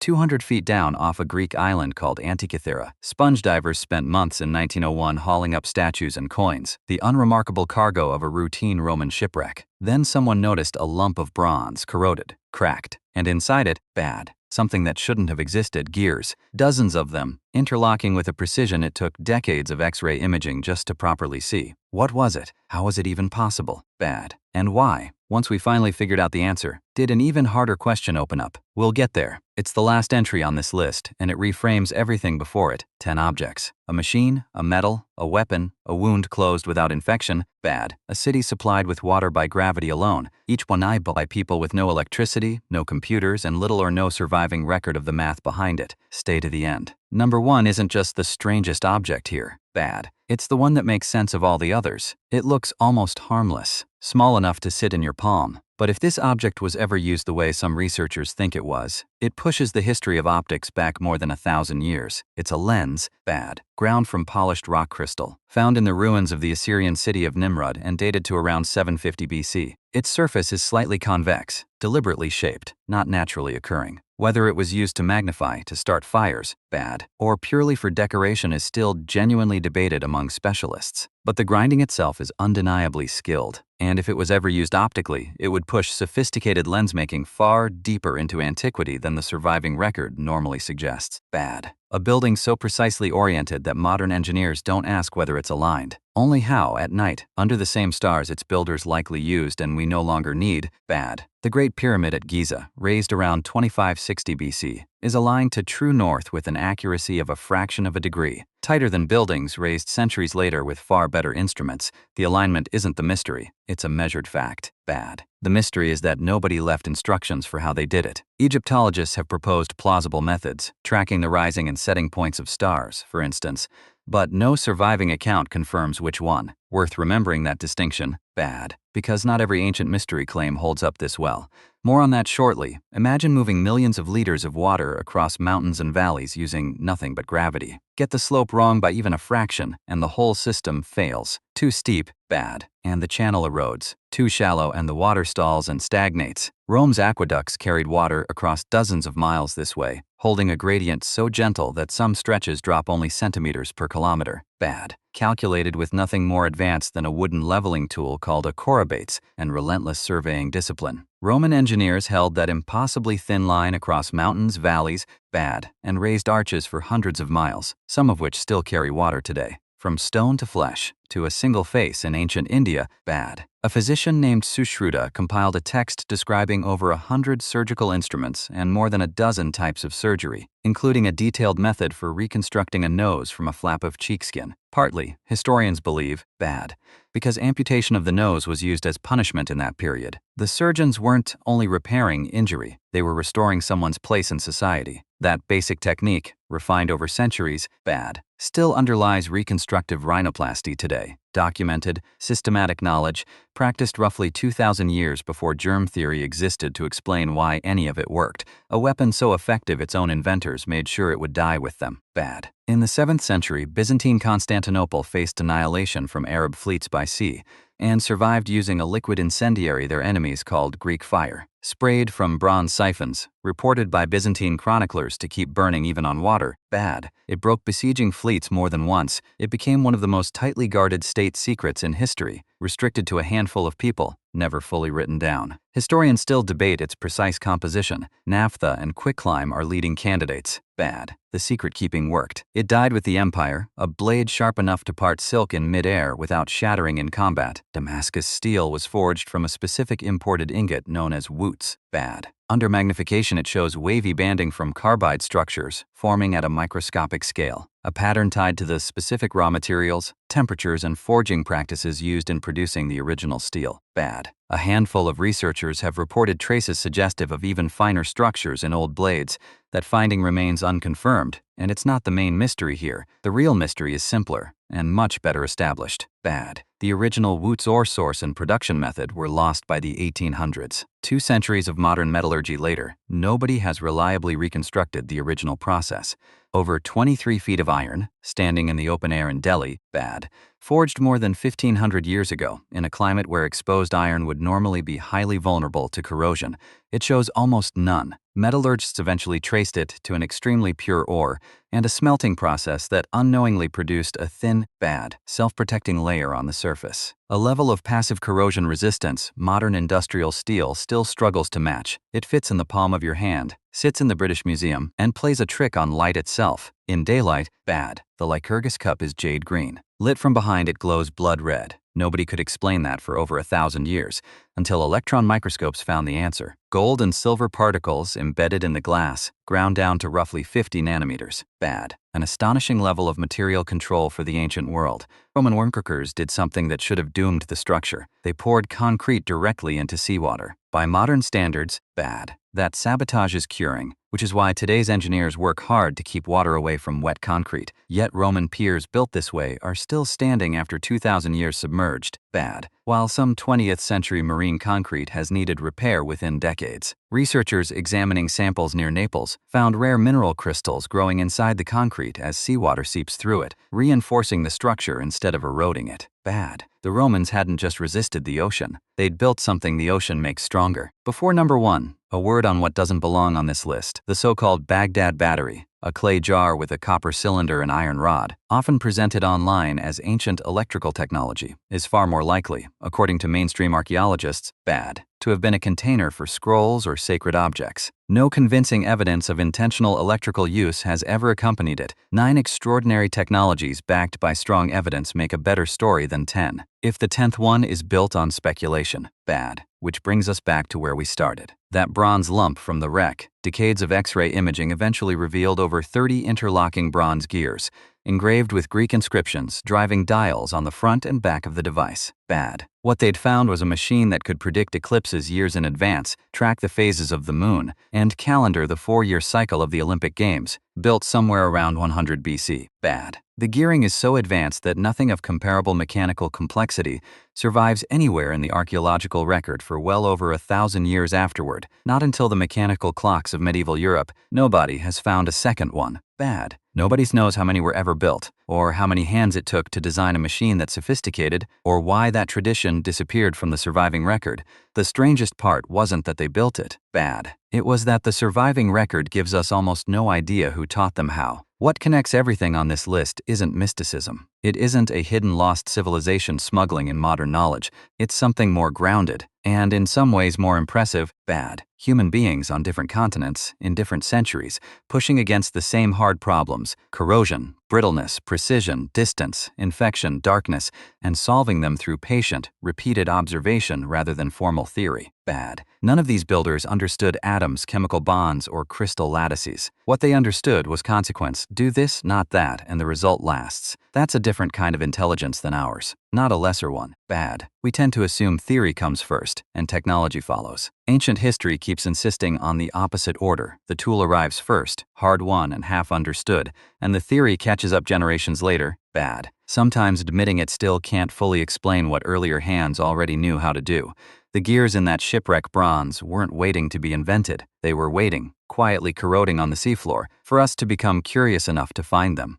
200 feet down off a Greek island called Antikythera. Sponge divers spent months in 1901 hauling up statues and coins, the unremarkable cargo of a routine Roman shipwreck. Then someone noticed a lump of bronze, corroded, cracked, and inside it, bad. Something that shouldn't have existed, gears, dozens of them, interlocking with a precision it took decades of X-ray imaging just to properly see. What was it? How was it even possible? Bad. And why? Once we finally figured out the answer, did an even harder question open up? We'll get there. It's the last entry on this list, and it reframes everything before it. 10 objects. A machine, a metal, a weapon, a wound closed without infection, bad. A city supplied with water by gravity alone, each one enabled by people with no electricity, no computers, and little or no surviving record of the math behind it. Stay to the end. Number 1 isn't just the strangest object here. Bad. It's the one that makes sense of all the others. It looks almost harmless, small enough to sit in your palm. But if this object was ever used the way some researchers think it was, it pushes the history of optics back more than 1,000 years. It's a lens, bad, ground from polished rock crystal, found in the ruins of the Assyrian city of Nimrud and dated to around 750 BC. Its surface is slightly convex, deliberately shaped, not naturally occurring. Whether it was used to magnify, to start fires, bad, or purely for decoration is still genuinely debated among specialists. But the grinding itself is undeniably skilled, and if it was ever used optically, it would push sophisticated lensmaking far deeper into antiquity than the surviving record normally suggests. Bad. A building so precisely oriented that modern engineers don't ask whether it's aligned, only how, at night, under the same stars its builders likely used and we no longer need. Bad. The Great Pyramid at Giza, raised around 2560 BC, is aligned to true north with an accuracy of a fraction of a degree. Tighter than buildings raised centuries later with far better instruments, the alignment isn't the mystery, it's a measured fact. Bad. The mystery is that nobody left instructions for how they did it. Egyptologists have proposed plausible methods, tracking the rising and setting points of stars, for instance, but no surviving account confirms which one. Worth remembering that distinction. Bad. Because not every ancient mystery claim holds up this well. More on that shortly. Imagine moving millions of liters of water across mountains and valleys using nothing but gravity. Get the slope wrong by even a fraction, and the whole system fails. Too steep, bad, and the channel erodes. Too shallow, and the water stalls and stagnates. Rome's aqueducts carried water across dozens of miles this way, holding a gradient so gentle that some stretches drop only centimeters per kilometer. Bad. Calculated with nothing more advanced than a wooden leveling tool called a chorobates and relentless surveying discipline. Roman engineers held that impossibly thin line across mountains, valleys, bad, and raised arches for hundreds of miles, some of which still carry water today. From stone to flesh, to a single face in ancient India, bad. A physician named Sushruta compiled a text describing over 100 surgical instruments and more than a dozen types of surgery, including a detailed method for reconstructing a nose from a flap of cheek skin. Partly, historians believe, bad, because amputation of the nose was used as punishment in that period. The surgeons weren't only repairing injury, they were restoring someone's place in society. That basic technique, refined over centuries, bad, still underlies reconstructive rhinoplasty today. Documented, systematic knowledge, practiced roughly 2,000 years before germ theory existed to explain why any of it worked. A weapon so effective its own inventors made sure it would die with them. Bad. In the 7th century, Byzantine Constantinople faced annihilation from Arab fleets by sea, and survived using a liquid incendiary their enemies called Greek fire, sprayed from bronze siphons, reported by Byzantine chroniclers to keep burning even on water. Bad. It broke besieging fleets more than once. It became one of the most tightly guarded state secrets in history, restricted to a handful of people, never fully written down. Historians still debate its precise composition. Naphtha and quicklime are leading candidates. Bad. The secret-keeping worked. It died with the empire, a blade sharp enough to part silk in mid-air without shattering in combat. Damascus steel was forged from a specific imported ingot known as woots. Bad. Under magnification it shows wavy banding from carbide structures, forming at a microscopic scale. A pattern tied to the specific raw materials, temperatures, and forging practices used in producing the original steel. Bad. A handful of researchers have reported traces suggestive of even finer structures in old blades. That finding remains unconfirmed, and it's not the main mystery here. The real mystery is simpler and much better established. Bad. The original Woots ore source and production method were lost by the 1800s. 2 centuries of modern metallurgy later, nobody has reliably reconstructed the original process. Over 23 feet of iron, standing in the open air in Delhi, bad, forged more than 1,500 years ago in a climate where exposed iron would normally be highly vulnerable to corrosion. It shows almost none. Metallurgists eventually traced it to an extremely pure ore and a smelting process that unknowingly produced a thin, bad, self-protecting layer on the surface. A level of passive corrosion resistance modern industrial steel still struggles to match. It fits in the palm of your hand, sits in the British Museum, and plays a trick on light itself. In daylight, bad. The Lycurgus cup is jade green. Lit from behind, it glows blood red. Nobody could explain that for over 1,000 years, until electron microscopes found the answer. Gold and silver particles embedded in the glass, ground down to roughly 50 nanometers. Bad. An astonishing level of material control for the ancient world. Roman workers did something that should have doomed the structure. They poured concrete directly into seawater. By modern standards, bad. That sabotage is curing, which is why today's engineers work hard to keep water away from wet concrete. Yet Roman piers built this way are still standing after 2,000 years submerged. Bad. While some 20th century marine concrete has needed repair within decades. Researchers examining samples near Naples found rare mineral crystals growing inside the concrete as seawater seeps through it, reinforcing the structure instead of eroding it. Bad. The Romans hadn't just resisted the ocean. They'd built something the ocean makes stronger. Before number 1, a word on what doesn't belong on this list. The so-called Baghdad battery, a clay jar with a copper cylinder and iron rod, often presented online as ancient electrical technology, is far more likely, according to mainstream archaeologists, bad, to have been a container for scrolls or sacred objects. No convincing evidence of intentional electrical use has ever accompanied it. 9 extraordinary technologies backed by strong evidence make a better story than 10. If the 10th one is built on speculation, bad. Which brings us back to where we started. That bronze lump from the wreck. Decades of X-ray imaging eventually revealed over 30 interlocking bronze gears, engraved with Greek inscriptions, driving dials on the front and back of the device. Bad. What they'd found was a machine that could predict eclipses years in advance, track the phases of the moon, and calendar the 4-year cycle of the Olympic Games, built somewhere around 100 BC. Bad. The gearing is so advanced that nothing of comparable mechanical complexity survives anywhere in the archaeological record for well over 1,000 years afterward. Not until the mechanical clocks of medieval Europe, nobody has found a second one. Bad. Nobody knows how many were ever built, or how many hands it took to design a machine that sophisticated, or why that tradition disappeared from the surviving record. The strangest part wasn't that they built it. Bad. It was that the surviving record gives us almost no idea who taught them how. What connects everything on this list isn't mysticism. It isn't a hidden lost civilization smuggling in modern knowledge. It's something more grounded, and in some ways more impressive. Bad. Human beings on different continents, in different centuries, pushing against the same hard problems: corrosion, brittleness, precision, distance, infection, darkness, and solving them through patient, repeated observation rather than formal theory. Bad. None of these builders understood atoms, chemical bonds, or crystal lattices. What they understood was consequence. Do this, not that, and the result lasts. That's a different kind of intelligence than ours, not a lesser one. Bad. We tend to assume theory comes first, and technology follows. Ancient history keeps insisting on the opposite order. The tool arrives first, hard won and half understood, and the theory catches up generations later. Bad. Sometimes admitting it still can't fully explain what earlier hands already knew how to do. The gears in that shipwreck bronze weren't waiting to be invented. They were waiting, quietly corroding on the seafloor, for us to become curious enough to find them.